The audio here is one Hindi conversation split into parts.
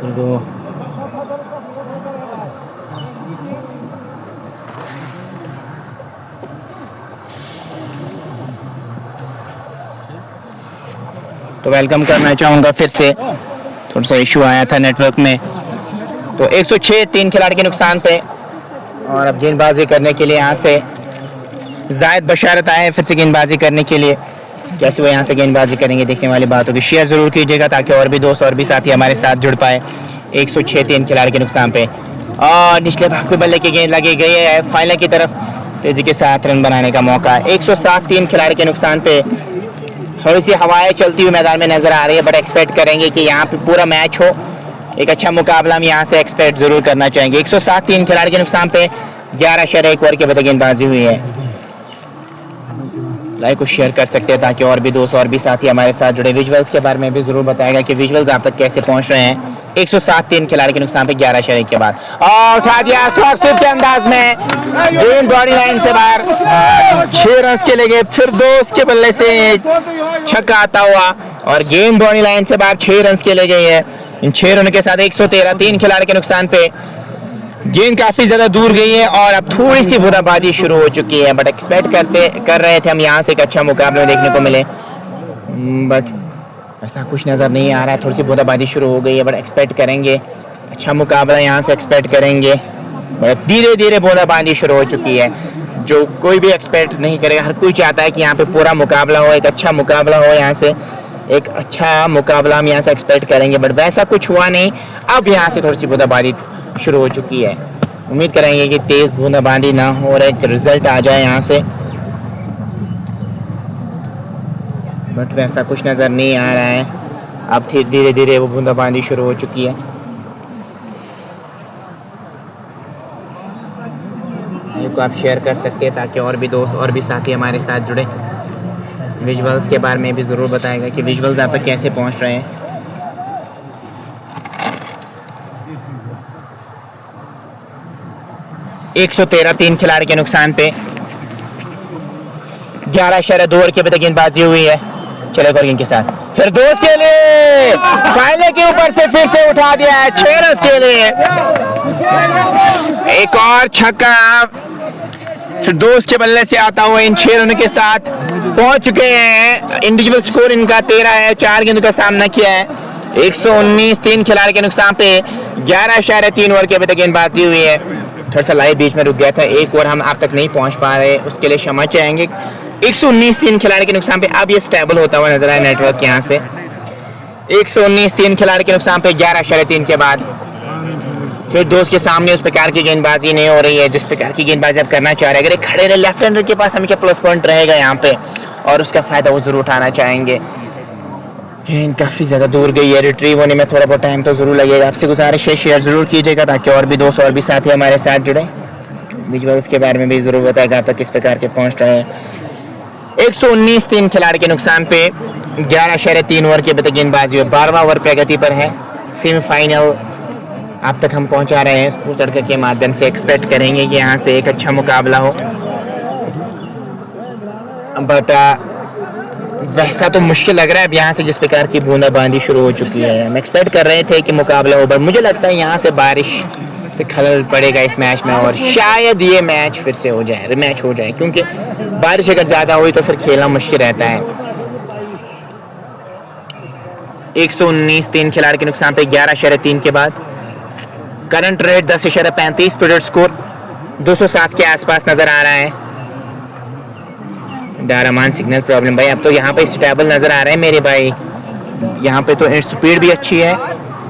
तो वेलकम करना चाहूँगा फिर से। थोड़ा सा इशू आया था नेटवर्क में। तो 106 3 खिलाड़ी के नुकसान पे। और अब गेंदबाजी करने के लिए यहाँ से जायद बशारत आए फिर से गेंदबाजी करने के लिए। कैसे वो यहाँ से गेंदबाजी करेंगे देखने वाली बात होगी। शेयर ज़रूर कीजिएगा ताकि और भी दोस्त और भी साथी हमारे साथ जुड़ पाए। 106 3 खिलाड़ी के नुकसान पे और निचले भाग पे बल्ले की गेंद लगी गई है फाइनल की तरफ। तेजी के साथ रन बनाने का मौका। 107 3 खिलाड़ी के नुकसान पे। थोड़ी सी हवाएं चलती हुई मैदान में नजर आ रही है, बट एक्सपेक्ट करेंगे कि यहाँ पे पूरा मैच हो, एक अच्छा मुकाबला हम यहाँ से एक्सपेक्ट जरूर करना चाहेंगे। 107 3 खिलाड़ी के नुकसान पे 11.1 ओवर के बाद गेंदबाजी हुई है। लाइक को शेयर कर सकते हैं ताकि और भी दोस्त और भी साथी हमारे साथ जुड़े। विजुअल्स के बारे में भी जरूर बताएगा कि विजुअल्स आप तक कैसे पहुंच रहे हैं। 107 3 खिलाड़ी के नुकसान पे 11.1 के बाद और उठा दिया स्ट्रोक के अंदाज में गेंद बॉडी लाइन से बाहर। 6 रन के लिए फिर दोस्त के बल्ले से छक्का आता हुआ और गेंद बॉडी लाइन से बाहर 6 रन के लिए गई है। इन 6 रनों के साथ 113 3 खिलाड़ी के नुकसान पे गेंद काफी ज्यादा दूर गई है और अब थोड़ी सी बूंदाबांदी शुरू हो चुकी है, बट एक्सपेक्ट कर रहे थे हम यहाँ से एक अच्छा मुकाबला देखने को मिले, बट ऐसा कुछ नजर नहीं आ रहा है। थोड़ी सी बूंदाबांदी शुरू हो गई है, बट एक्सपेक्ट करेंगे अच्छा मुकाबला यहाँ से एक्सपेक्ट करेंगे। बट धीरे धीरे बूंदाबांदी शुरू हो चुकी है, जो कोई भी एक्सपेक्ट नहीं करेगा। हर कोई चाहता है कि यहाँ पे पूरा मुकाबला हो, एक अच्छा मुकाबला हो, यहाँ से एक अच्छा मुकाबला हम यहाँ से एक्सपेक्ट करेंगे, बट वैसा कुछ हुआ नहीं। अब यहाँ से थोड़ी सी बूंदाबांदी शुरू हो चुकी है। उम्मीद करेंगे कि तेज बूंदाबांदी ना हो और एक रिजल्ट आ जाए यहाँ से, बट वैसा कुछ नज़र नहीं आ रहा है। अब धीरे धीरे वो बूंदाबांदी शुरू हो चुकी है। को आप शेयर कर सकते हैं ताकि और भी दोस्त और भी साथी हमारे साथ जुड़े। विजुअल्स के बारे में भी ज़रूर बताएगा कि विजुअल्स आप तक कैसे पहुँच रहे हैं। एक 113 3 खिलाड़ी के नुकसान पे 11.2 ओवर के बाद गेंदबाजी हुई है। चले गौर के साथ फिर दोस्त के लिए फाइनल के ऊपर से फिर से उठा दिया है 6 रन के लिए। एक और छक्का फिर दोस्त के बल्ले से आता हुआ इन 6 रनों के साथ पहुंच चुके हैं। इंडिविजुअल स्कोर इनका 13 है, 4 गेंदों का सामना किया है। 119 3 खिलाड़ी के नुकसान पे 11.3 ओवर के बाद गेंदबाजी हुई है। थोड़ा सा लाइव बीच में रुक गया था, एक और हम आप तक नहीं पहुंच पा रहे, उसके लिए क्षमा चाहेंगे। 119 3 खिलाड़ी के नुकसान पे अब ये स्टेबल होता हुआ नजर आया नेटवर्क यहाँ से। 119 3 खिलाड़ी के नुकसान पे 11.3 के बाद फिर दोस्त के सामने उस प्रकार की गेंदबाजी नहीं हो रही है जिस प्रकार की गेंदबाजी आप करना चाह रहे हैं। अगर खड़े रहे लेफ्ट हैंडर के पास हमें प्लस पॉइंट रहेगा यहाँ पे और उसका फायदा वो जरूर उठाना चाहेंगे। गेंद काफ़ी ज़्यादा दूर गई है, रिट्रीव होने में थोड़ा बहुत टाइम तो ज़रूर लगेगा। आपसे गुजारिश है शेयर ज़रूर कीजिएगा ताकि और भी दोस्त और भी साथी हमारे साथ जुड़े। विजुअल्स के बारे में भी ज़रूर बताएगा आप तक किस प्रकार के पहुँच रहे हैं। 119 3 खिलाड़ी के नुकसान पे 11.3 ओवर के बाद गेंदबाजी हुई। 12वां ओवर प्रगति पर है। सेमीफाइनल आप तक हम पहुंचा रहे हैं स्पोर्ट्स तड़के के माध्यम से। एक्सपेक्ट करेंगे कि यहाँ से एक अच्छा मुकाबला हो, बट वैसा तो मुश्किल लग रहा है अब यहाँ से जिस प्रकार की बूंदाबांदी शुरू हो चुकी है। हम एक्सपेक्ट कर रहे थे कि मुकाबला हो, बट मुझे लगता है यहाँ से बारिश से खलल पड़ेगा इस मैच में और शायद ये मैच फिर से हो जाए, रिमैच हो जाए, क्योंकि बारिश अगर ज़्यादा हुई तो फिर खेलना मुश्किल रहता है। 119 3 खिलाड़ी के नुकसान पे 11.3 के बाद करंट रेट 10.35, प्रोजेक्ट स्कोर 207 के आसपास नजर आ रहा है। दारामान सिग्नल प्रॉब्लम भाई, अब तो यहाँ पे स्टेबल नजर आ रहे हैं मेरे भाई। यहाँ पे तो स्पीड भी अच्छी है,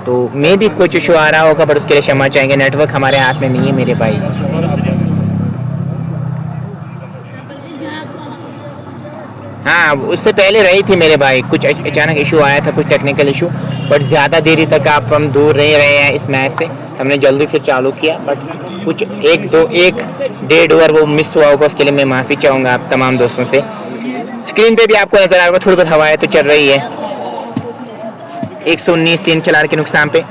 तो मे भी कुछ इशू आ रहा होगा, बट उसके लिए क्षमा चाहेंगे। नेटवर्क हमारे हाथ में नहीं है मेरे भाई। हाँ, उससे पहले रही थी मेरे भाई, कुछ अचानक इशू आया था, कुछ टेक्निकल इशू, बट ज़्यादा देरी तक आप हम दूर नहीं रहे हैं इस मैच से। हमने जल्दी फिर चालू किया, बट कुछ 1-1.5 ओवर वो मिस हुआ होगा, उसके लिए मैं माफ़ी चाहूँगा आप तमाम दोस्तों से। स्क्रीन पे भी आपको नजर आएगा थोड़ी बहुत हवाएं तो चल रही है। 119 3 खिलाड़ी के नुकसान पे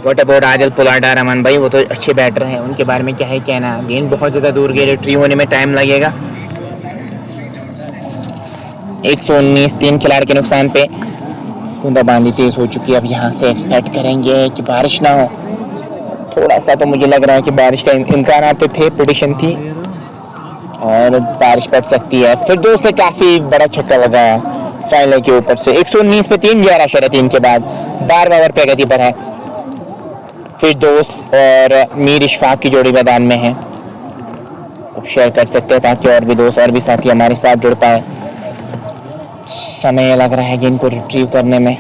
व्हाट अबाउट आदिल पुलाडा रमन भाई, वो तो अच्छे बैटर हैं, उनके बारे में क्या है कहना। गेंद बहुत ज़्यादा दूर गई, रिट्रीव होने में टाइम लगेगा। 119 3 खिलाड़ी के नुकसान पे। बूंदाबांदी तेज़ हो चुकी है। अब यहाँ से एक्सपेक्ट करेंगे कि बारिश ना हो। थोड़ा सा तो मुझे लग रहा है कि बारिश का इम्कान तो थे, प्रेडिक्शन थी और बारिश पड़ सकती है। फिर दोस्त काफ़ी बड़ा छक्का लगाया फाइनल के ऊपर से। 119 पे 3, 11/3 के बाद 12 ओवर प्रगति पर है। फिर दोस्त और मीर इशफाक की जोड़ी मैदान में है। अब शेयर कर सकते हैं ताकि और भी दोस्त और भी साथी हमारे साथ जुड़ पाए। समय लग रहा है गेंद को रिट्रीव करने में।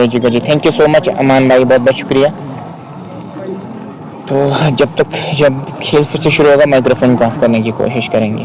जी को जी थैंक यू सो मच अमान भाई, बहुत बहुत शुक्रिया। तो जब खेल फिर से शुरू होगा माइक्रोफोन को ऑफ करने की कोशिश करेंगे।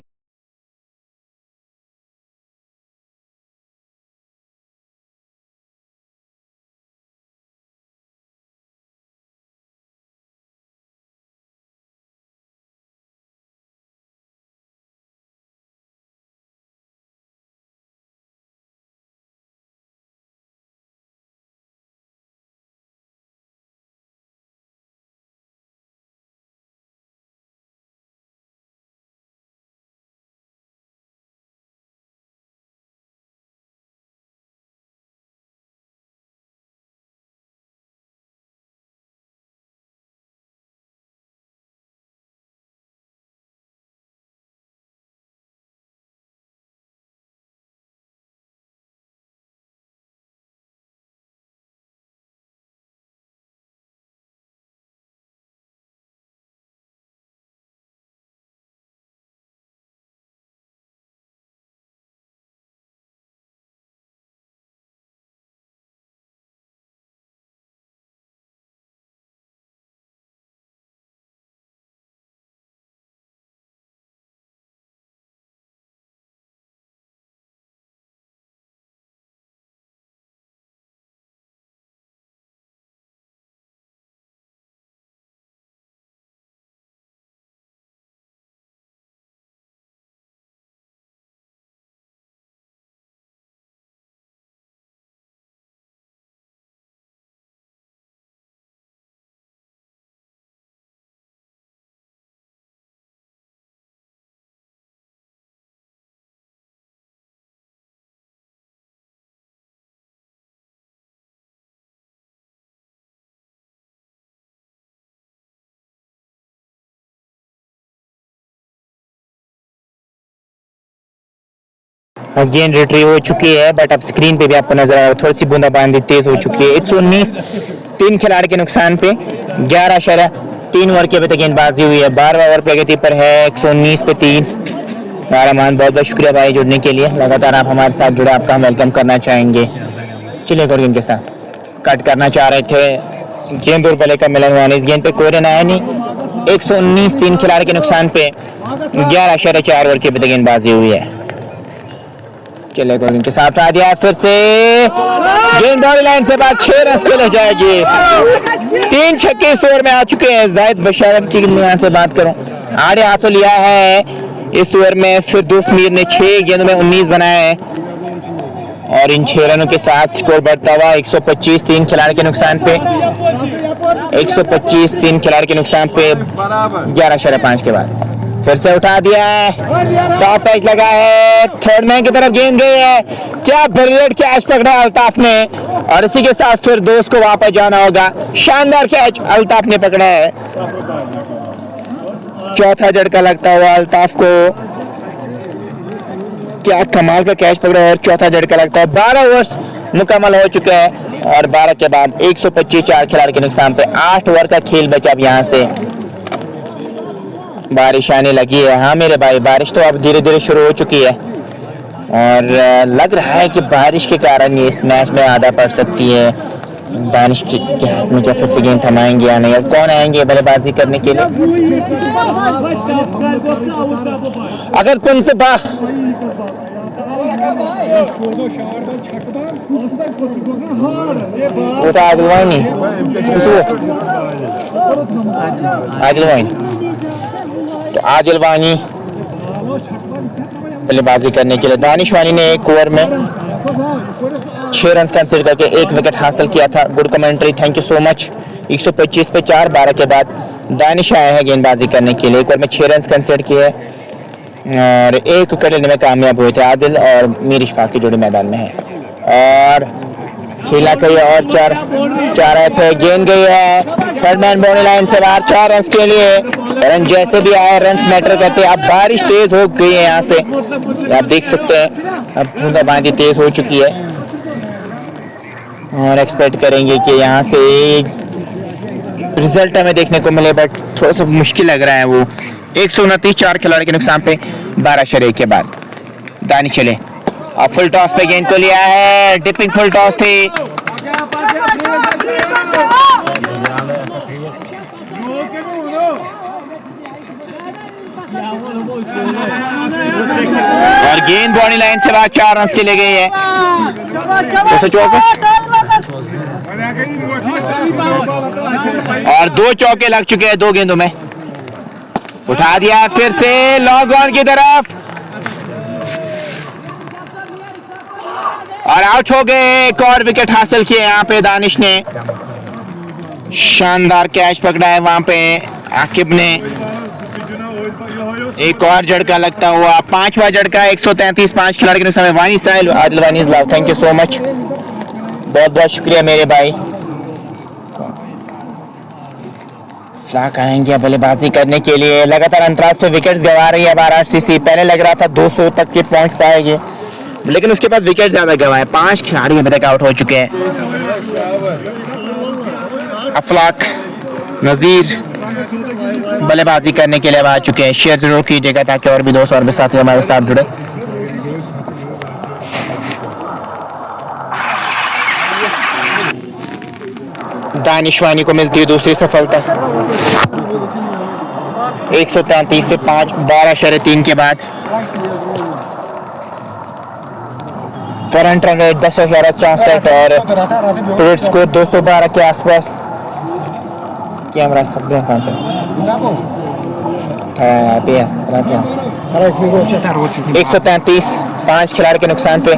गेंद रिट्रीव हो चुकी है बट अब स्क्रीन पे भी आपको नजर आ रहा है थोड़ी सी बूंदाबांदी तेज हो चुकी है। 119 3 खिलाड़ी के नुकसान पे 11/3 ओवर की अभी तक गेंदबाजी हुई है। 12 ओवर प्रगति पर है। 119 पे 3। नारामान बहुत बहुत शुक्रिया भाई जुड़ने के लिए। लगातार आप हमारे साथ जुड़े, आपका हम वेलकम करना चाहेंगे। चलिए और गेंद के साथ कट करना चाह रहे थे, गेंद और बल्ले का मिलन हुआ। इस गेंद पे कोई रन आया नहीं। 119 3 खिलाड़ी के नुकसान पे 11/4 ओवर की अभी तक गेंदबाजी हुई है। चले गेंद के साथ आ दिया, फिर से गेंद बॉडी लाइन से बाहर 6 रन के ले जाएगी। 3 छक्के इस ओवर में आ चुके हैं। जाहिद बशारत की यहाँ से बात करूं, आड़े हाथों लिया है इस ओवर में। फिर दोस्त मीर ने 6 गेंदों में 19 बनाए हैं और इन 6 रनों के साथ स्कोर बढ़ता हुआ 125 3 खिलाड़ी के नुकसान पे। 125 3 खिलाड़ी के नुकसान पे 11/5 के बाद फिर से उठा दिया है। टॉप एज लगा है, थर्ड मैन की तरफ गेंद गई है। क्या ब्रिलियंट कैच पकड़ा अल्ताफ ने और इसी के साथ फिर दोस्त को वापस जाना होगा। शानदार कैच अल्ताफ ने पकड़ा है। चौथा झटका लगता हुआ अल्ताफ को, क्या कमाल का कैच पकड़ा और चौथा झटका लगता है। 12 ओवर्स मुकम्मल हो चुके हैं और 12 के बाद 125 4 खिलाड़ी के नुकसान पे 8 ओवर का खेल बचा। अब यहाँ से बारिश आने लगी है। हाँ मेरे भाई, बारिश तो अब धीरे धीरे शुरू हो चुकी है और लग रहा है कि बारिश के कारण ये इस मैच में आधा पड़ सकती है। बारिश के हाथ में क्या फिर से गेंद थमाएंगे या नहीं, और कौन आएंगे बल्लेबाजी करने के लिए। अगर तुमसे वो तो आदिल वानी तो आदिल वानी बल्लेबाजी करने के लिए। दानिश वानी ने 1 ओवर में 6 रन कंसीडर करके 1 विकेट हासिल किया था। Good commentary, thank you so much. 125 पे 4, 12 के बाद दानिश आया है गेंदबाजी करने के लिए। एक ओवर में 6 रन कंसीडर किए और 1 विकेट लेने में कामयाब हुए थे। आदिल और मीर इशफाक की जोड़ी मैदान में है और खेला कई और 4 आए थे। गेंद गई है थर्ड मैन बाउंड्री लाइन से बाहर 4 रन के लिए। रन जैसे भी आए, रन मैटर करते हैं। अब बारिश तेज हो गई है यहाँ से, आप देख सकते हैं। अब बूंदाबांदी तेज हो चुकी है और एक्सपेक्ट करेंगे कि यहाँ से रिजल्ट हमें देखने को मिले, बट थोड़ा सा मुश्किल लग रहा है। वो 129 4 खिलाड़ी के नुकसान पे 12 शरे के बाद दानिश चले और फुल टॉस पे गेंद को लिया है। डिपिंग फुल टॉस थी और गेंद बाउंड्री लाइन से बाहर 4 रन के लिए गई है। 2 चौके और 2 चौके लग चुके हैं 2 गेंदों में। उठा दिया फिर से लॉन्ग ऑन की तरफ और आउट हो गए। एक और विकेट हासिल किए यहाँ पे दानिश ने। शानदार कैच पकड़ा है वहां पे आकिब ने। एक और झटका लगता हुआ, 5वां झटका। 133 5 खिलाड़ी के नुकसान में। वानी साहिल, आदिल वानी love, thank you so much, बहुत बहुत शुक्रिया मेरे भाई। फ्लाक आएंगे बल्लेबाजी करने के लिए। लगातार अंतराज पे विकेट्स गंवा रही है आरसीसी। पहले लग रहा था 200 तक के पहुंच पाएगी, लेकिन उसके बाद विकेट ज्यादा गंवाए। 5 खिलाड़ी अभी तक आउट हो चुके हैं। अफलाक, नजीर बल्लेबाजी करने के लिए आ चुके हैं। शेयर जरूर कीजिएगा ताकि और भी दोस्त और भी साथी हमारे साथ जुड़े। दानिश वानी को मिलती है दूसरी सफलता। 133 पे 5, 12 शरे 3 के बाद। करंट रन रेट 10,64 और टोटल स्कोर 212 के आसपास। क्या हम रास्ता 133 5 खिलाड़ी के नुकसान पे।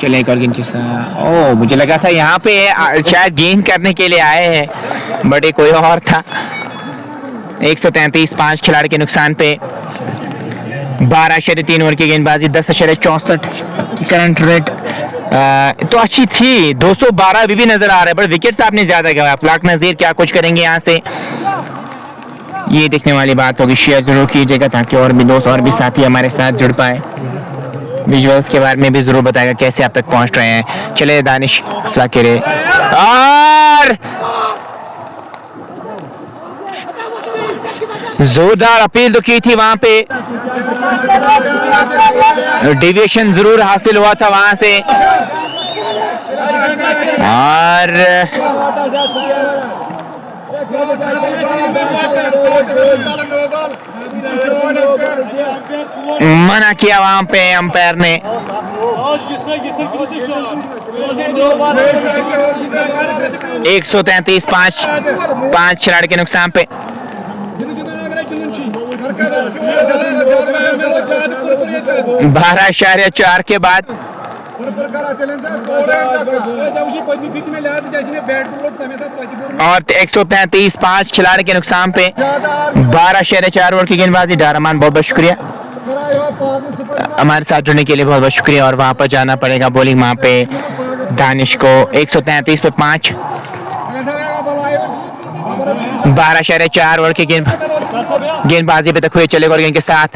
चले एक और गेंद के साथ। ओह, मुझे लगा था यहाँ पे शायद गेंद करने के लिए आए हैं, बट ये कोई और था। 133 5 खिलाड़ी के नुकसान पे 12 शरे 3 ओवर की गेंदबाजी। 10,64 करंट रेट तो अच्छी थी। 212 अभी भी नजर आ रहा है, पर विकेट्स आपने ज्यादा गया। फ्लाक नजीर क्या कुछ करेंगे यहाँ से, ये देखने वाली बात होगी। शेयर जरूर कीजिएगा ताकि और भी दोस्त और भी साथी हमारे साथ जुड़ पाए। विजुअल्स के बारे में भी जरूर बताएगा कैसे आप तक पहुंच रहे हैं। चले दानिश फ्लाक के रे और जोरदार अपील तो की थी वहां पे। डेविएशन जरूर हासिल हुआ था वहां से और मना किया वहां पे अंपायर ने। 133 5 खिलाड़ी के नुकसान पे 12.4 के बाद और 133 5 खिलाड़ी के नुकसान पे 12.4 ओवर की गेंदबाजी। डारमान बहुत बहुत शुक्रिया हमारे साथ जुड़ने के लिए, बहुत बहुत शुक्रिया। और वहां पर जाना पड़ेगा बॉलिंग वहां पे दानिश को। 133 पे 5 12.4 ओवर की गेंदबाजी पे तक हुए। चले और गेंद के साथ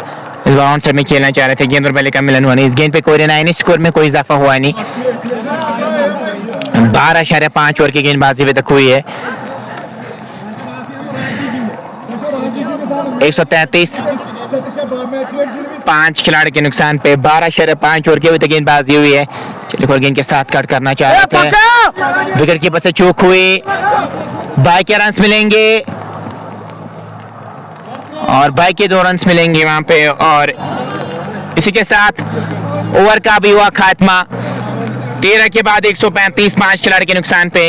इस बार ऑन साइड में खेलना चाह रहे थे। गेंद और बल्ले का मिलन हुआ नहीं। इस गेंद पे कोई रन आया नहीं, स्कोर में कोई इजाफा हुआ नहीं। 12.5 ओवर की गेंदबाजी पे तक हुई है। 133 5 खिलाड़ी के नुकसान पे 12.5 ओवर की अभी तक गेंदबाजी हुई है। चलिए और गेंद के साथ कट करना चाह रहे थे, विकेट कीपर से चूक हुई। 22 के रन मिलेंगे और 22 के 2 रन मिलेंगे वहां पे। और इसी के साथ ओवर का भी हुआ खात्मा। 13 के बाद 135 5 खिलाड़ी के नुकसान पे।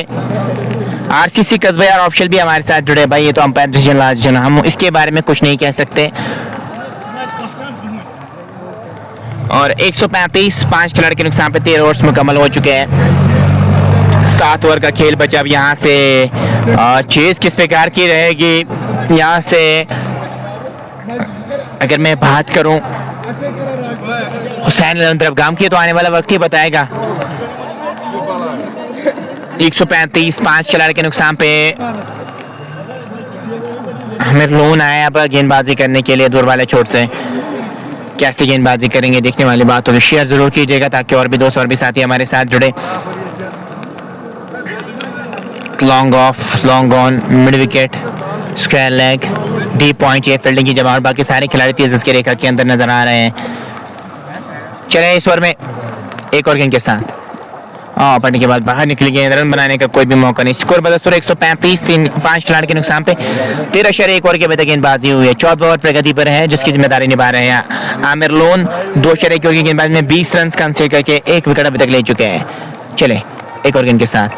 आरसीसी कस्बा यार ऑफिशियल भी हमारे साथ जुड़े भाई। ये तो अंपायर डिसीजन, हम इसके बारे में कुछ नहीं कह सकते। और 135 5 खिलाड़ी के नुकसान पे 13 ओवर्स मुकम्मल हो चुके हैं। 7 ओवर का खेल बचा। अब यहाँ से चेज किस प्रकार की रहेगी, यहाँ से अगर मैं बात करूं हुसैन तरफ गाम की तो आने वाला वक्त ही बताएगा। 135 5 खिलाड़ी के नुकसान पे हमें लोन आया अब गेंदबाजी करने के लिए दूर वाले छोर से। कैसे गेंदबाजी करेंगे देखने वाली बात होगी। शेयर जरूर कीजिएगा ताकि और भी दोस्त और भी साथी हमारे साथ जुड़े। Long off, long on, mid wicket, square leg, D point, ये फील्डिंग की जमा और बाकी सारे खिलाड़ी तेज की रेखा के अंदर नजर आ रहे हैं। चले इस ओवर में एक और गेंद के साथ पड़ने के बाद बाहर निकली गई, रन बनाने का कोई भी मौका नहीं। स्कोर बदस्तूर 135 5 खिलाड़ी के नुकसान पे 13.1 ओवर के बाद गेंदबाजी हुई है। 14 ओवर प्रगति पर है जिसकी जिम्मेदारी निभा रहे हैं आमिर लोन। 2.1 ओवर की गेंदबाजी में 20 रन कंसीड करके 1 विकेट अभी तक ले चुके हैं। चले एक और गेंद के साथ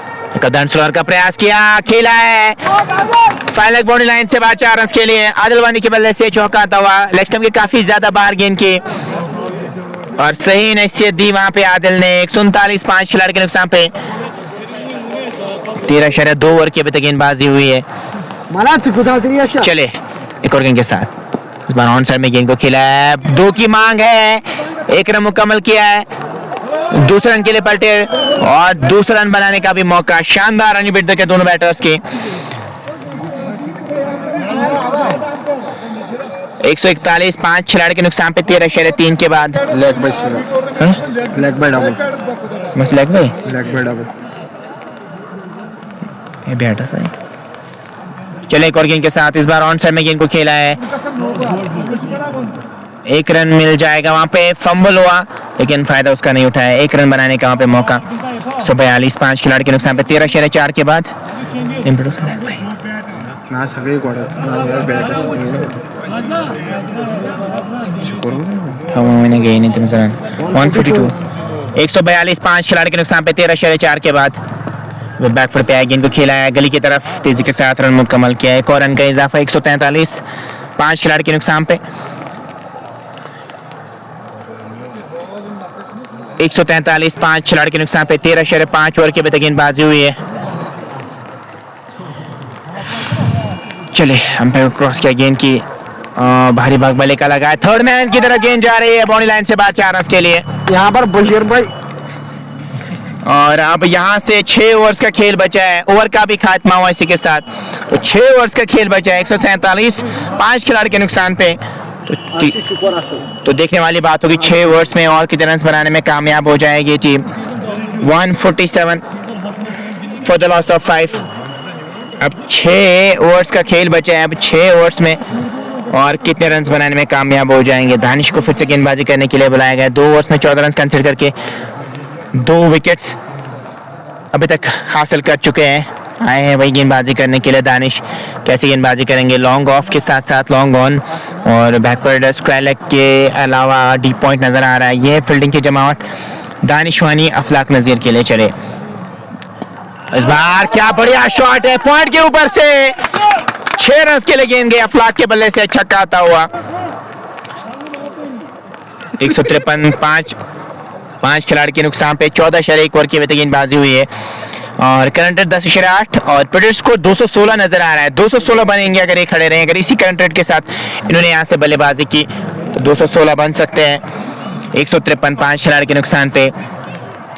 कदम स्लोअर का प्रयास किया, खेला है फाइनल बाउंड्री लाइन से बाहर 4 रन के लिए। आदिल वानी के बल्ले से चौका आता हुआ, लेग स्टंप के काफी ज्यादा बाहर गेंद की और सही नसीहत दी वहां पे आदिल ने। 139 5 खिलाड़ी के नुकसान पे 13.2 ओवर की अभी तक गेंदबाजी हुई है। चले एक और गेंद के साथ इस बार ऑन साइड में गेंद को खेला है, 2 की मांग है, 1 रन मुकम्मल किया है। दूसरे रन के लिए पलटे और दूसरा रन बनाने का भी मौका। शानदार रन बीट के दोनों बैटर्स की। 141 5 खिलाड़ी के नुकसान पे 13.3 के बाद लेग बाय डबल, बस लेग बाय डबल ये बैटर सही। चले एक और गेंद के साथ इस बार ऑन साइड में गेंद को खेला है, 1 रन मिल जाएगा। वहां पे फंबल हुआ लेकिन फायदा उसका नहीं उठाया। 1 रन बनाने का वहां पे मौका। 142 5 खिलाड़ी के नुकसान पे 13.4 के बाद ना सगळे गोडा ना मैंने गई नहीं तुम रन 142। 142 5 खिलाड़ी के नुकसान पे 13.4 के बाद बैकफुट पे आया, गेंद को खेला है गली की तरफ, तेजी के साथ रन मुकम्मल किया है। एक और रन का इजाफा 143 5 खिलाड़ी के नुकसान पे 143 5 खिलाड़ी के नुकसान पे 13.5 ओवर के बाद गेंदबाजी हुई है। चले अंपायर क्रॉस किया गेंद की, भारी भाग बल्ले का लगाया, थर्ड मैन की तरफ गेंद जा रही है बाउंड्री लाइन से बाहर 4 रन के लिए। यहाँ पर बशीर भाई और अब यहाँ से 6 ओवर्स का खेल बचा है, ओवर का भी खात्मा हुआ इसी के साथ। तो 6 ओवर्स का खेल बचा है, 147 5 खिलाड़ी के नुकसान पे। तो देखने वाली बात होगी 6 ओवर्स में और कितने रन बनाने में कामयाब हो जाएगी team. 147 for the loss of 5। अब 6 ओवर्स का खेल बचा है, अब 6 ओवर्स में और कितने रन बनाने में कामयाब हो जाएंगे। दानिश को फिर से गेंदबाजी करने के लिए बुलाया गया। 2 ओवर्स में 14 रन कंसीडर करके 2 विकेट्स अभी तक हासिल कर चुके हैं। आए हैं वही गेंदबाजी करने के लिए दानिश। कैसे गेंदबाजी करेंगे, लॉन्ग ऑफ के साथ साथ लॉन्ग ऑन और बैकवर्ड स्क्वायर लेग के अलावा डीप पॉइंट नजर आ रहा है। ये फील्डिंग की जमावट दानिश वानी अफलाक नजीर के लिए। चले इस बार क्या बढ़िया शॉट है, पॉइंट के ऊपर से 6 रन के लिए गेंद गई अफलाक के बल्ले से, छक्का आता हुआ। 153 5 खिलाड़ी के नुकसान पे 14.1 ओवर की गेंदबाजी हुई है और करंट रेट 10.8 और प्रोड्यूस को 216 नजर आ रहा है। 216 बनेंगे अगर ये खड़े रहे। अगर इसी करंट रेट के साथ इन्होंने यहाँ से बल्लेबाजी की तो 216 बन सकते हैं। 153 5 खिलाड़ी के नुकसान पे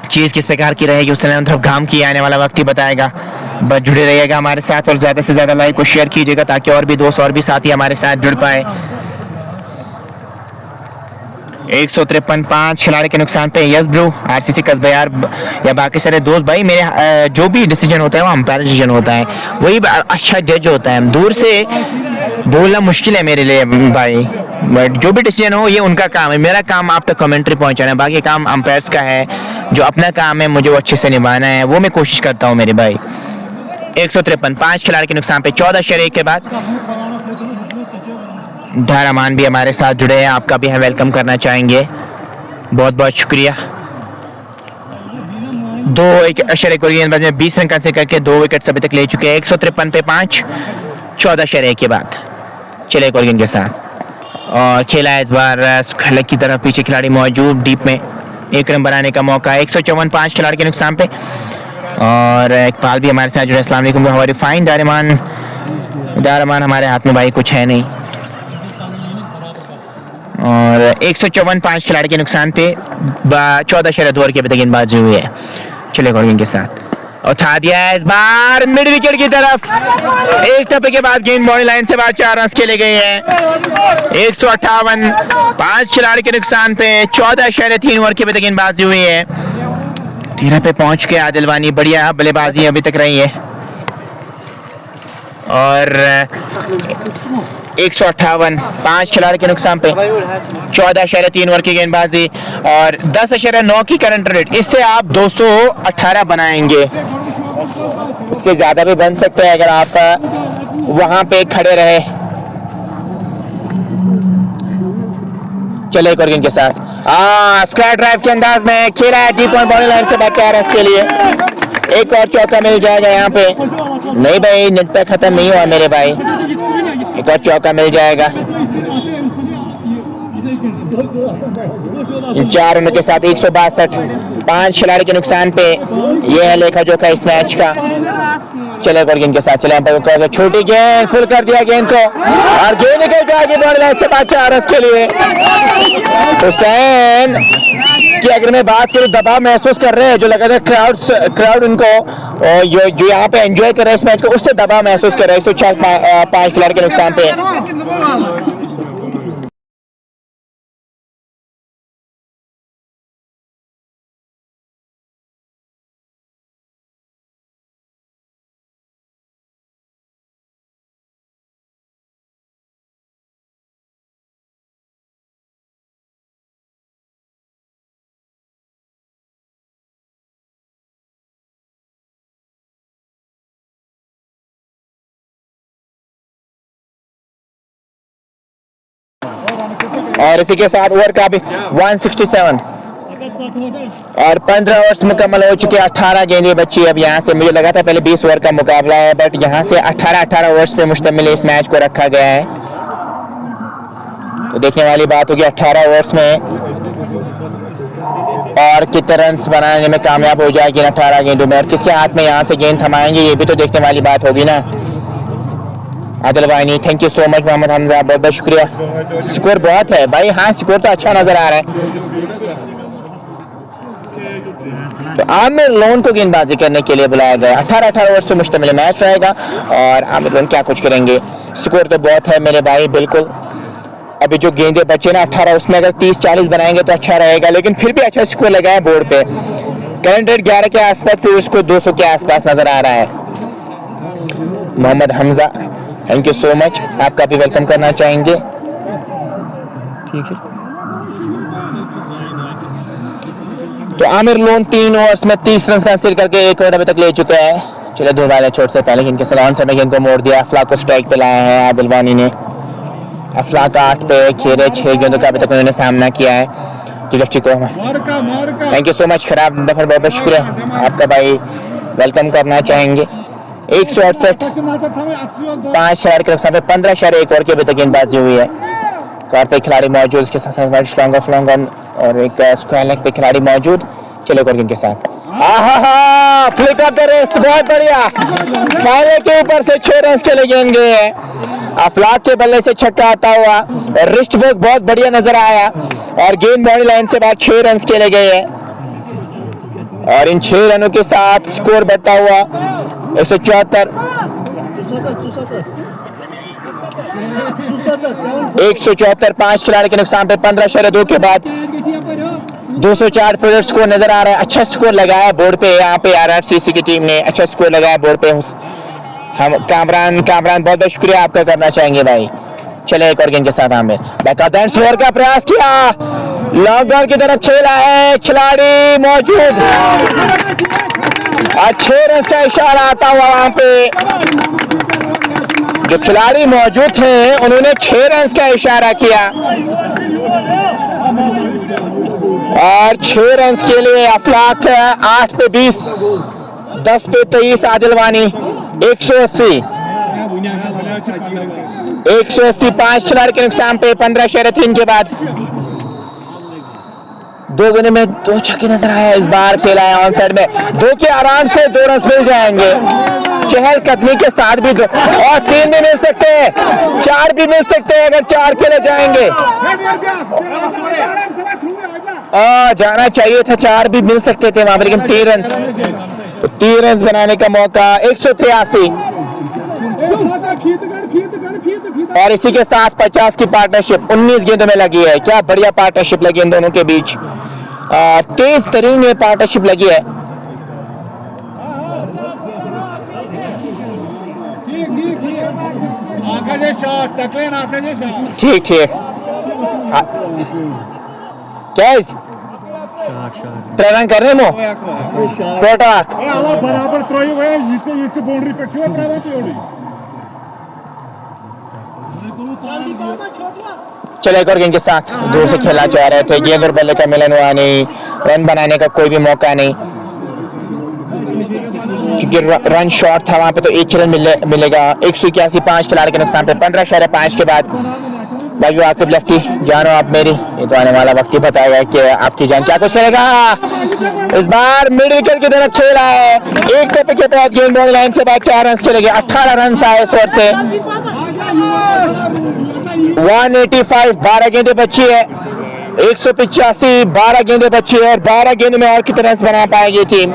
चीज किस प्रकार की रहेगी उसने तरफ घाम की आने वाला वक्त ही बताएगा। बस जुड़े रहिएगा हमारे साथ और ज्यादा से ज्यादा लाइक को शेयर कीजिएगा ताकि और भी दोस्त और भी साथी हमारे साथ जुड़ पाए। 153 5 खिलाड़ी के नुकसान पे यस ब्रो आरसीसी कसबयार या बाकी सारे दोस्त भाई, मेरे जो भी डिसीजन होता है वो अंपायर डिसीजन होता है, वही अच्छा जज होता है। दूर से बोलना मुश्किल है मेरे लिए भाई, बट जो भी डिसीजन हो ये उनका काम है। मेरा काम आप तक कमेंट्री पहुंचाना है, बाकी काम अंपायर्स का है। जो अपना काम है मुझे वो अच्छे से निभाना है, वो मैं कोशिश करता हूँ मेरे भाई। 153 5 खिलाड़ी के नुकसान पे 14.1 के बाद ढारामान भी हमारे साथ जुड़े हैं, आपका भी हम वेलकम करना चाहेंगे। बहुत बहुत शुक्रिया। 2.1 गेंदबाज में 20 रन कंसीडर करके 2 विकेट अभी तक ले चुके हैं। 153 पे 5 14.1 के बाद चले एक और गेंद के साथ और खेला है इस बार खलक की तरफ, पीछे खिलाड़ी मौजूद, डीप में एक रन बनाने का मौका, 154 5 खिलाड़ी के नुकसान पे। और इकबाल भी हमारे साथ जो है। अस्सलाम वालेकुम, हमारे फाइन दारमान हमारे हाथ में भाई कुछ है नहीं। और 154 5 खिलाड़ी के नुकसान पे 14 शरत ओवर की अभी तक गेंदबाजी हुई है। चले गौरव के साथ उठा दिया है इस बार मिड विकेट की तरफ, एक टप्पे के बाद गेंद बॉडी लाइन से बाहर 4 रन खेले गए हैं। 158 5 खिलाड़ी के नुकसान पे 14 शरत 3 ओवर की अभी तक गेंदबाजी हुई है। 13 पे पहुंच के आदिल वानी बढ़िया बल्लेबाजी अभी तक रही है। और 158 5 खिलाड़ी के नुकसान पे 14 शरत 3 ओवर की गेंदबाजी और 10.9 की करंट रेट। इससे आप 218 बनाएंगे, उससे ज्यादा भी बन सकते हैं अगर आप वहां पे खड़े रहे। चले एक और गेंद के साथ स्क्वायर ड्राइव के अंदाज में खेला है डीप पॉइंट बॉडी लाइन से बैक रन के लिए। एक और चौका मिल जाएगा यहाँ पे। नहीं भाई, नेट पे खत्म नहीं हुआ मेरे भाई, एक और चौका मिल जाएगा। इन 4 रनों के साथ 162 5 खिलाड़ी के नुकसान पे ये है लेखा जोखा इस मैच का। चले एक और गेंद के साथ चले अंपायर, छोटी गेंद फुल कर दिया गेंद को और गेंद निकल जाएगी बॉडी लाइन से 4 रन के लिए। हुसैन की अगर मैं बात करूं, दबाव महसूस कर रहे हैं जो लगा था क्राउड उनको जो यहाँ पे एंजॉय कर रहे हैं इस मैच को, उससे दबाव महसूस कर रहे हैं। 104 5 खिलाड़ी के नुकसान पे। और इसी के साथ ओवर का भी 167 और 15 ओवर्स मुकम्मल हो चुके। 18 गेंदें बची अब यहाँ से। मुझे लगा था पहले 20 ओवर का मुकाबला है, बट यहाँ से 18 ओवर्स पे मुश्तमिल इस मैच को रखा गया है। तो देखने वाली बात होगी 18 ओवर्स में और कितने रन बनाने में कामयाब हो जाएगी 18 गेंदों में, और किसके हाथ में यहाँ से गेंद थमाएंगे ये भी तो देखने वाली बात होगी ना। Adil Wani, thank you so much. Mohammad Hamza, बहुत बहुत शुक्रिया। स्कोर बहुत है भाई, हाँ स्कोर तो अच्छा नजर आ रहा है। तो आमिर लोन को गेंदबाजी करने के लिए बुलाया गया। 18 ओवर्स पे मुश्तमिल मैच रहेगा और आमिर लोन क्या कुछ करेंगे। स्कोर तो बहुत है मेरे भाई, बिल्कुल। अभी जो गेंदे बचे ना 18, उसमें अगर 30-40 बनाएंगे तो अच्छा रहेगा, लेकिन फिर भी अच्छा स्कोर लगा है बोर्ड पे। करंट रेट 11 के आसपास, फिर उसको 200 के आसपास नजर आ रहा है। Mohammad Hamza, thank you so much, आपका भी वेलकम करना चाहेंगे। ठीक है, तो आमिर लोन 3 ओवर्स में 30 रन हासिल करके 1 ओवर अभी तक ले चुका है। चले दो वाले छोट से पहले गेंद के सलान से गेंद को मोड़ दिया। अफलाक को स्ट्राइक पे लाया है आदिल वानी ने। अफलाक 8 पे खेले, 6 गेंदों का अभी तक उन्होंने सामना किया है। Thank you so much. खराब दफर, बहुत बहुत शुक्रिया, आपका भाई वेलकम करना चाहेंगे। 168 5 शहर के नुकसान पे 15 शहर 1 ओवर की अभी तक गेंदबाजी हुई है। कार पे खिलाड़ी मौजूद, इसके साथ स्ट्रॉन्ग ऑफ लॉन्ग और एक स्क्वायर लेग पे खिलाड़ी मौजूद। चलो एक और गेंद के साथ फ्लिक ऑफ द रिस्ट, बहुत बढ़िया। फाइनल के ऊपर से 6 रन चले गए हैं। अफलाक के बल्ले से छक्का आता हुआ और रिस्ट वर्क बहुत बढ़िया नजर आया और गेंद बॉडी लाइन से बाहर 6 रन खेले गए हैं। और इन 6 रनों के साथ स्कोर बढ़ता हुआ 174 5 खिलाड़ी के नुकसान पे 15 शहर 2 के बाद 204 प्लेयर स्कोर नजर आ रहा है। अच्छा स्कोर लगाया बोर्ड पे, यहाँ पे RRCC की टीम ने अच्छा स्कोर लगाया बोर्ड पे। हम कामरान बहुत बहुत शुक्रिया आपका करना चाहेंगे भाई। चले एक और गेंद के साथ आमिर बैकआउट स्लोअर का प्रयास किया, लॉकडाउन की तरफ खेला है, खिलाड़ी मौजूद, अच्छे रन का इशारा आता हुआ वहां पे। जो खिलाड़ी मौजूद थे उन्होंने 6 रन का इशारा किया और 6 रन के लिए अफलाक 8 पे 20, 10 पे 23 आदिल वानी 180। 180 5 खिलाड़ी के नुकसान पे 15/3 के बाद 2 गेंदों में 2 छक्के नजर आया। इस बार खेला है ऑन साइड में 2 के आराम से 2 रन मिल जाएंगे। चहलकदमी के साथ भी 2 और 3 भी मिल सकते हैं, 4 भी मिल सकते हैं अगर 4 खेले जाएंगे। जाना चाहिए था, 4 भी मिल सकते थे वहां पर, लेकिन 3 रन, तो 3 रन बनाने का मौका। 183 और इसी के साथ 50 की पार्टनरशिप 19 गेंदों में लगी है। क्या बढ़िया पार्टनरशिप लगी इन दोनों के बीच, तेज तरीन ये पार्टनरशिप लगी है। ठीक ठीक क्या रन कर रहे मो टोटाक बराबर बाउंड्री पे चले एक और गेंद के साथ दूर से खेलना चाह रहे थे। गेंद और बल्ले का मिलन हुआ नहीं, रन बनाने का कोई भी मौका नहीं, क्योंकि रन शॉर्ट था वहां पे, तो 1 रन मिलेगा। 181 5 खिलाड़ी के नुकसान पे 15/5 के बाद भाई आकिब लेफ्टी जानो आप मेरी, ये तो आने वाला वक्त ही बताएगा कि आपकी जान क्या कुछ करेगा। इस बार मिड विकेट की तरफ खेला है, एक टप्पे के बाद गेंद बॉल लाइन से बाद 4 रन खेले गए। 18 रन आए इस ओवर से। 185 12 गेंदें बची है। 185 12 गेंदें बची है और 12 गेंद में और कितने रन बना पाएगी टीम।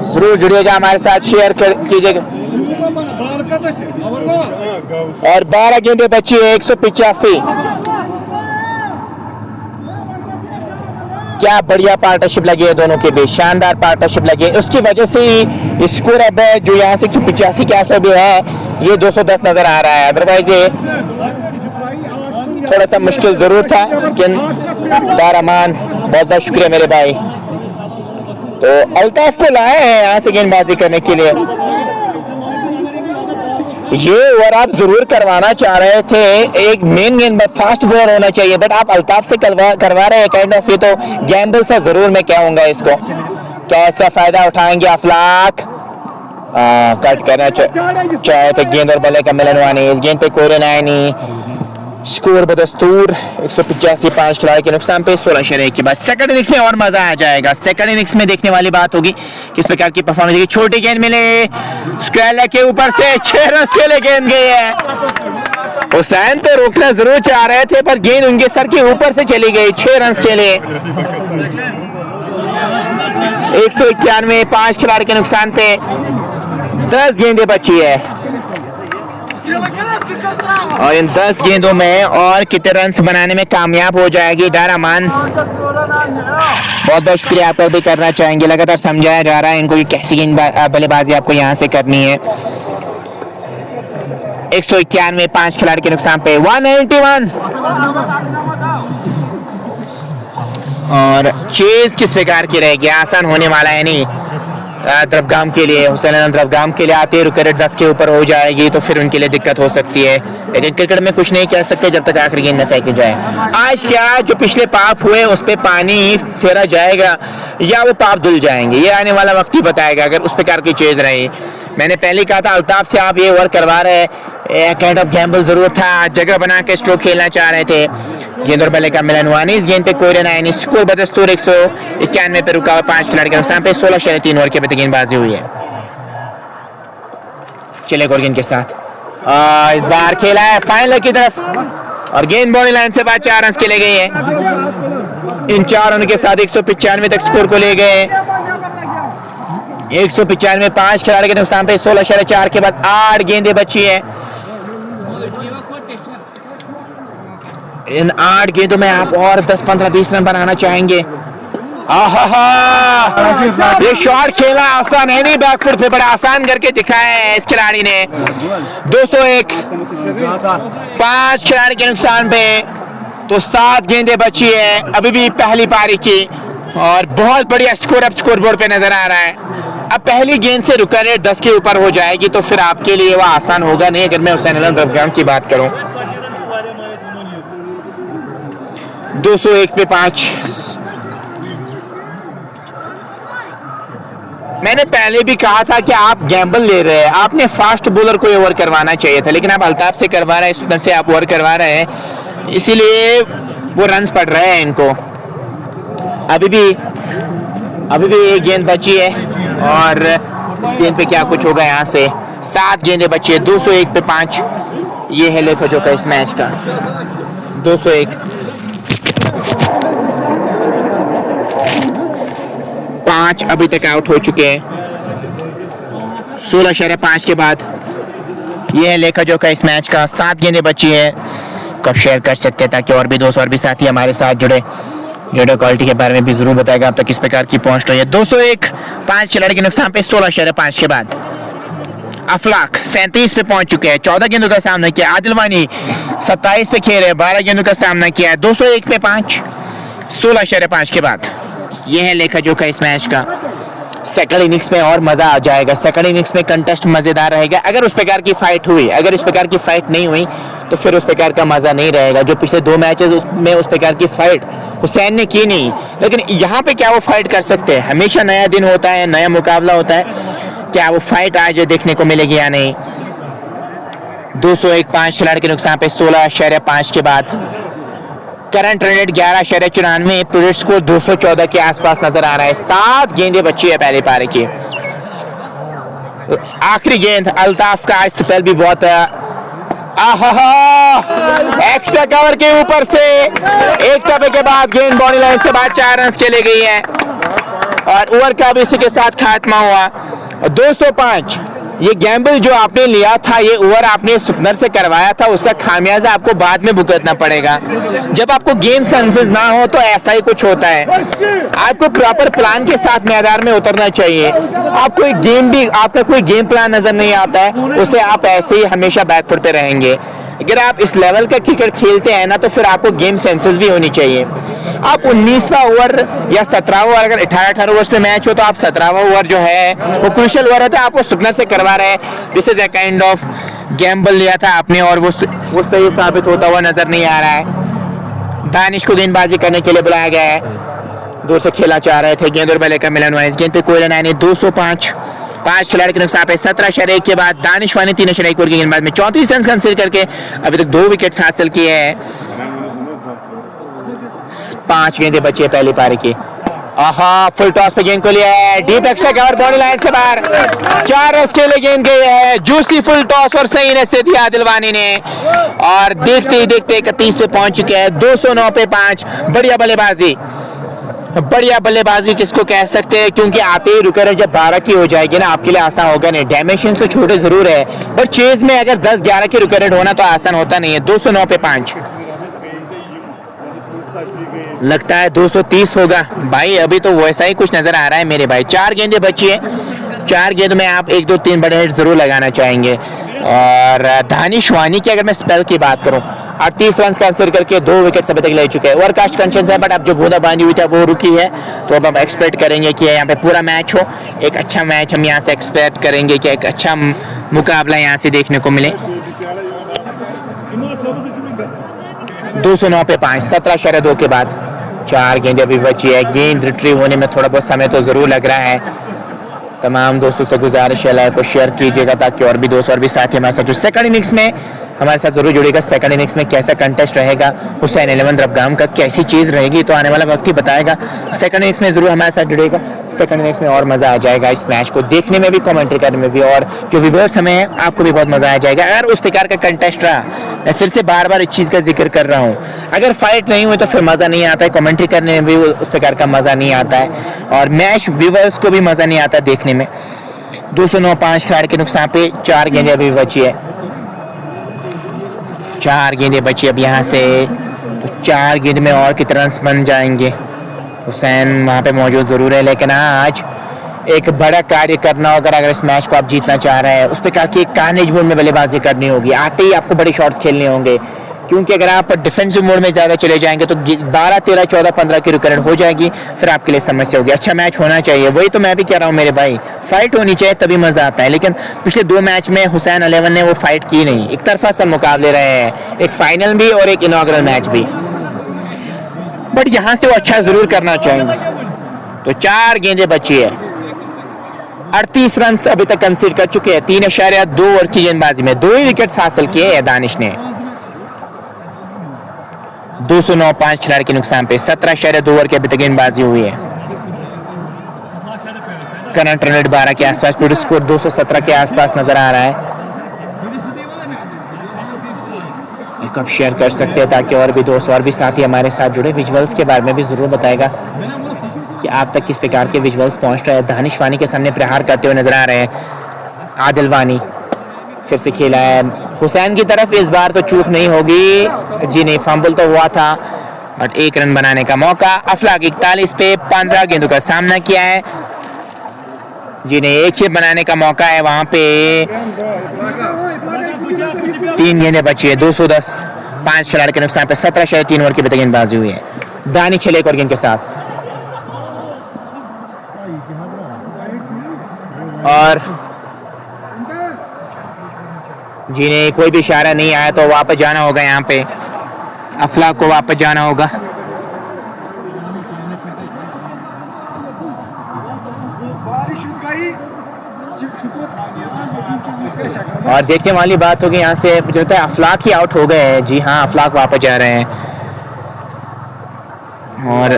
जरूर जुड़िएगा हमारे साथ, शेयर कीजिएगा। और 12 गेंदें बची है। 185 क्या बढ़िया पार्टनरशिप लगी है दोनों के बीच, शानदार पार्टनरशिप लगी है। उसकी वजह से ही स्कोर अब जो यहाँ से 185 के आसपास भी है, ये 210 नजर आ रहा है। अदरवाइज ये थोड़ा सा मुश्किल जरूर था, लेकिन दारामान बहुत बहुत शुक्रिया मेरे भाई। तो अल्ताफ को लाए हैं यहाँ से गेंदबाजी करने के लिए। ये ओवर आप जरूर करवाना चाह रहे थे, एक मेन गेंद फास्ट बॉलर होना चाहिए, बट आप अल्ताफ से करवा रहे हैं काइंड ऑफ, ये तो गैम्बल सा जरूर मैं कहूंगा इसको। क्या इसका फायदा उठाएंगे अफलाक? कट करना चाहे तो गेंद और बल्ले का मिलन हुआ नहीं। इस गेंद पे कोई रन आया नहीं। स्कोर बदस्तूर 185 5 खिलाड़ी के नुकसान पे 16/1 के बाद सेकंड इनिंग्स में और मजा आ जाएगा। सेकंड इनिंग्स में देखने वाली बात होगी किस प्रकार की परफॉर्मेंस होगी। छोटी गेंद मिले, स्क्वायर लेग के ऊपर से 6 रन के लिए गेंद गई है। हुसैन तो रोकना जरूर चाह रहे थे, पर गेंद उनके सर के ऊपर से चली गई। 6 रन के लिए 191 5 खिलाड़ी के नुकसान पे 10 गेंदें बची है और इन 10 गेंदों में और कितने रन बनाने में कामयाब हो जाएगी दारामान। बहुत बहुत शुक्रिया आपका भी करना चाहेंगे। लगातार समझाया जा रहा है इनको कि कैसी गेंद बल्लेबाजी आपको यहाँ से करनी है। 191 5 खिलाड़ी के नुकसान पे 191 और चेज किस प्रकार की रहेगी, आसान होने वाला है नहीं द्रबगाम के लिए। हुसैन द्रबगाम के लिए आते रुकेट 10 के ऊपर हो जाएगी तो फिर उनके लिए दिक्कत हो सकती है, लेकिन क्रिकेट में कुछ नहीं कह सकते जब तक आखिरी गेंद न फेंकी जाए। आज क्या जो पिछले पाप हुए उस पे पानी फेरा जाएगा या वो पाप धुल जाएंगे, ये आने वाला वक्त ही बताएगा अगर उस प्रकार की चीज रही। मैंने पहले कहा था अल्ताफ से आप ये ओवर करवा रहे, काइंड ऑफ गैम्बल जरूर था, जगह बना के स्ट्रोक खेलना चाह रहे थे। गेंद और बल्ले का मिलन हुआ नहीं। इस गेंद पे कोई रन आया नहीं। स्कोर बदस्तूर 191 पे रुका हुआ 5 खिलाड़ी के नुकसान पे 16/3 ओवर के पे गेंदबाजी हुई है। चले और गेंद के साथ इस बार खेला है फाइनल की तरफ और गेंद बॉडी लाइन से बाद 4 रन खेले गए हैं। इन 4 रन के साथ 195 तक स्कोर को ले गए। 195 5 खिलाड़ी के नुकसान पे 16/4 के बाद 8 गेंदें बची है। इन 8 गेंदों में आप और 10 15 20 रन बनाना चाहेंगे। ये शॉट खेला आसान है नहीं, बैकफुट पे बड़ा आसान करके दिखाया है इस खिलाड़ी ने। 201 5 खिलाड़ी के नुकसान पे तो 7 गेंदें बची है अभी भी पहली पारी की और बहुत बढ़िया स्कोर अब स्कोर बोर्ड पे नजर आ रहा है। अब पहली गेंद से रुका रेट 10 के ऊपर हो जाएगी तो फिर आपके लिए वह आसान होगा नहीं। अगर मैं हुसैन द्रबगाम की बात करूं 201 पे 5 मैंने पहले भी कहा था कि आप गैम्बल ले रहे हैं, आपने फास्ट बॉलर को ओवर करवाना चाहिए था, लेकिन आप अल्ताफ से करवा रहे हैं, सुपर से आप ओवर करवा रहे हैं, इसीलिए वो रन्स पड़ रहे हैं इनको। अभी भी एक गेंद बची है और इस गेंद पे क्या कुछ होगा यहाँ से। 7 गेंदें बची है, 201 पे 5। ये है लेखा जोखा इस मैच का, 201। 5 अभी तक आउट हो चुके हैं 16.5 के बाद। ये है लेखा जोखा इस मैच का। 7 गेंदें बची है, कब शेयर कर सकते हैं ताकि और भी दोस्त और भी साथी हमारे साथ जुड़े। रेडियो क्वालिटी के बारे में भी जरूर बताएगा आप तक किस प्रकार की पहुंच रही है। 201, 5 खिलाड़ी के नुकसान पे 16.5 के बाद। अफलाक 37 पे पहुंच चुके हैं, 14 गेंदों का सामना किया। आदिल वानी 27 पे खेल रहे हैं, 12 गेंदों का सामना किया है। 201 पे 5, 16.5 के बाद। यह है लेखा जोखा इस मैच का। सेकंड इनिंग्स में और मजा आ जाएगा, सेकंड इनिंग्स में कंटेस्ट मजेदार रहेगा अगर उस प्रकार की फाइट हुई। अगर इस प्रकार की फाइट नहीं हुई तो फिर उस प्रकार का मजा नहीं रहेगा। जो पिछले 2 मैचेस उसमें उस प्रकार की फाइट हुसैन ने की नहीं, लेकिन यहाँ पे क्या वो फाइट कर सकते हैं। हमेशा नया दिन होता है, नया मुकाबला होता है, क्या वो फाइट आज देखने को मिलेगी या नहीं। 201, 5 खिलाड़ी के नुकसान पे 16.5 के बाद। Current run rate 11.94, project score 214 के आसपास नजर आ रहा है। 7 गेंदें बची है पहले पारी की। आखिरी गेंद अल्ताफ का आज स्पेल भी बहुत एक्स्ट्रा कवर के ऊपर से एक टप्पे के बाद गेंद बाउंड्री लाइन से बाहर 4 रन के लिए गई है और ओवर का भी इसी के साथ खात्मा हुआ। 205, ये गैम्बल जो आपने लिया था, ये ओवर आपने सुपनर से करवाया था, उसका खामियाजा आपको बाद में भुगतना पड़ेगा। जब आपको गेम सेंसेस ना हो तो ऐसा ही कुछ होता है। आपको प्रॉपर प्लान के साथ मैदान में उतरना चाहिए। आपका कोई गेम प्लान नजर नहीं आता है, उसे आप ऐसे ही हमेशा बैकफुट पे रहेंगे। अगर आप इस लेवल का क्रिकेट खेलते हैं ना तो फिर आपको गेम सेंसेस भी होनी चाहिए। आप 19वां ओवर या 17वां ओवर, अगर 18 ओवर्स में मैच हो तो आप 17वां ओवर जो है वो क्रूशियल ओवर है, आपको सुपनर से करवा रहे हैं। This is a kind of Gamble लिया था आपने और वो सही साबित होता हुआ नजर नहीं आ रहा है। दानिश को गेंदबाजी करने के लिए बुलाया गया है, दूर से खेला चाह रहे थे। गेंद और बल्ले का मिलन हुआ, इस गेंद पे कोई रन आया नहीं। 205, 5 खिलाड़ी के नुकसान पे 17.1 के बाद। दानिश वानी 3.1 ओवर की गेंदबाजी में 34 रन कंसीडर करके अभी तक 2 विकेट्स हासिल किए हैं। 5 गेंदें बची है पहली पारी की। फुल टॉस पे गेंद को लिया है, deep extra cover boundary line से बाहर। 4 रन के लिए गेंद गई है। जूसी फुल टॉस और सही ने से दिया आदिल वानी ने और देखते ही देखते 31 पे पहुंच चुके हैं। 209 पे 5। बढ़िया बल्लेबाजी किसको कह सकते हैं, क्योंकि आते ही रुके रहे। जब 12 की हो जाएगी ना आपके लिए आसान होगा नहीं। डायमेंशंस तो छोटे जरूर है पर चेज में अगर 10-11 की रुके रेट होना तो आसान होता नहीं है। 209 पे 5, लगता है 230 होगा भाई। अभी तो वैसा ही कुछ नजर आ रहा है मेरे भाई। 4 गेंदें बची है, 4 गेंद में आप 1-2-3 बड़े हिट जरूर लगाना चाहेंगे। और दानिश वानी की अगर मैं स्पेल की बात करूं, 38 रन कंसीडर करके 2 विकेट अभी तक ले चुके हैं। ओवरकास्ट कंडीशंस है बट अब जो बूंदा बांधी हुई था वो रुकी है, तो अब हम एक्सपेक्ट करेंगे कि यहाँ पे पूरा मैच हो, एक अच्छा मैच हम यहाँ से एक्सपेक्ट करेंगे कि एक अच्छा मुकाबला यहाँ से देखने को मिले। 209 पे 5, 17.2 के बाद। 4 गेंदें अभी बची है। गेंद रिट्रीव होने में थोड़ा बहुत समय तो जरूर लग रहा है। तमाम दोस्तों से गुजारिश है लाइक को शेयर कीजिएगा ताकि और भी दोस्त और भी साथी हमारे साथ जो सेकंड इनिंग्स में हमारे साथ जरूर जुड़ेगा। सेकंड इनिंग्स में कैसा कंटेस्ट रहेगा, हुसैन 11 रबगाम का कैसी चीज़ रहेगी तो आने वाला वक्त ही बताएगा। सेकंड इनिंग्स में जरूर हमारे साथ जुड़ेगा। सेकंड इनिंग्स में और मज़ा आ जाएगा इस मैच को देखने में भी, कमेंट्री करने में भी, और जो व्यूअर्स हमें हैं आपको भी बहुत मज़ा आ जाएगा अगर उस प्रकार का कंटेस्ट रहा। मैं फिर से बार बार इस चीज़ का जिक्र कर रहा हूँ, अगर फाइट नहीं हुई तो फिर मज़ा नहीं आता है, कमेंट्री करने में भी उस प्रकार का मज़ा नहीं आता है और मैच व्यूअर्स को भी मज़ा नहीं आता देखने में। 209, 5 खिलाड़ी के नुकसान पे 4 गेंदें अभी बची है। 4 गेंदें बची अब यहाँ से, तो 4 गेंद में और कितने रन बन जाएंगे। हुसैन वहाँ पे मौजूद ज़रूर है, लेकिन आज एक बड़ा कार्य करना होगा अगर इस मैच को आप जीतना चाह रहे हैं। उस प्रकार की एक कार्नेज मोड में बल्लेबाजी करनी होगी। आते ही आपको बड़े शॉट्स खेलने होंगे, क्योंकि अगर आप डिफेंसिव मोड में ज़्यादा चले जाएंगे तो 12, 13, 14, 15 की रिकॉर्ड हो जाएगी, फिर आपके लिए समस्या होगी। अच्छा मैच होना चाहिए, वही तो मैं भी कह रहा हूँ मेरे भाई, फाइट होनी चाहिए तभी मज़ा आता है। लेकिन पिछले 2 मैच में हुसैन 11 ने वो फाइट की नहीं, एक तरफा सब मुकाबले रहे हैं, एक फाइनल भी और एक इनॉग्रल मैच भी, बट यहाँ से वो अच्छा ज़रूर करना चाहेंगे। तो 4 गेंदें बची है। 38 रन अभी तक कंसीड कर चुके हैं 3.2 ओवर की गेंदबाजी में। 2 ही विकेट्स हासिल किए हैं दानिश ने। 209 5 खिलाड़ी के नुकसान पे 17.2 ओवर की अभी तक गेंदबाजी हुई है। करंट रन रेट 12 के आसपास, टोटल स्कोर 217 के आसपास नजर आ रहा है। एक आप शेयर कर सकते हैं ताकि और भी दोस्त और भी साथी हमारे साथ जुड़े। विजुअल्स के बारे में भी जरूर बताएगा कि आप तक किस प्रकार के विजुअल्स पहुंच रहे हैं। दानिश वानी के सामने प्रहार करते हुए नजर आ रहे हैं। आदिल वानी फिर से खेला है हुसैन की तरफ, इस बार तो चूक नहीं होगी। जी नहीं, फंबल तो हुआ था बट 1 रन बनाने का मौका। अफलाक 41 पे 15 गेंदों का सामना किया है। जी नहीं, 1 ही बनाने का मौका है वहां पे। 3 गेंदें बची है। 210 5 खिलाड़ी के नुकसान पे 17.3 ओवर की अभी तक गेंदबाजी हुई है। दानिश चले एक और गेंद के साथ और जी नहीं, कोई भी इशारा नहीं आया तो वापस जाना होगा। यहाँ पे अफलाक को वापस जाना होगा। और देखने वाली बात होगी यहाँ से जो होता है अफलाक ही आउट हो गए हैं। जी हाँ, अफलाक वापस जा रहे हैं। और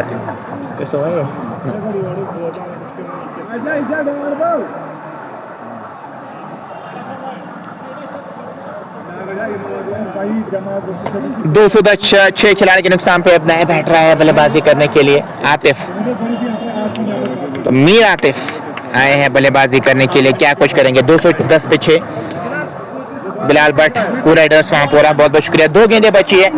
दो सौ 6 खिलाड़ी के नुकसान पे अपना बैठ रहा है बल्लेबाजी करने के लिए आतिफ। तो मीर आतिफ आए हैं बल्लेबाजी करने के लिए, क्या कुछ करेंगे। 210 पे 6 बिलाल भट्ट को राइडर्स वहां पूरा बहुत बहुत शुक्रिया। 2 गेंदें बची है।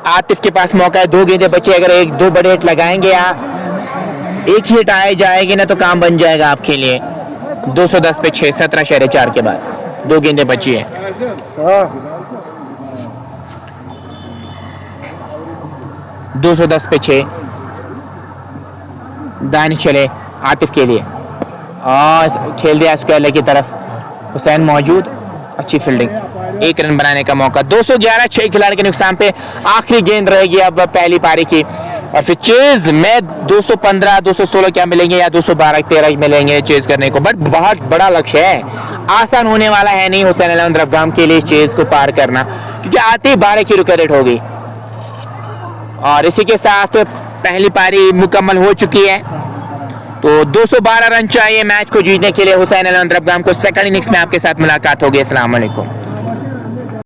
आतिफ के पास मौका है, 2 गेंदें बची। अगर 1-2 बड़े हिट लगाएंगे या एक ही हिट आए जाएगी ना तो काम बन जाएगा आपके लिए। 210 पे 6 17.4 के बाद 2 गेंदें बची है। 210 पे 6 दानिश चले आतिफ के लिए और खेल दिया स्क्वायर की तरफ। हुसैन मौजूद, अच्छी फील्डिंग, 1 रन बनाने का मौका। 211 6 खिलाड़ी के नुकसान पे आखिरी गेंद रहेगी अब पहली पारी की। और फिर चेज में 215 216 क्या मिलेंगे या 212 13 मिलेंगे चेज करने को। बट बहुत बड़ा लक्ष्य है, आसान होने वाला है नहीं हुसैन इलेवन रफगाम के लिए चेज को पार करना, क्योंकि आते ही 12 की विकेट होगी। और इसी के साथ पहली पारी मुकम्मल हो चुकी है। तो 212 रन चाहिए मैच को जीतने के लिए हुसैन इलेवन रफगाम को। सेकंड इनिंग्स में आपके साथ मुलाकात होगी। अस्सलाम वालेकुम।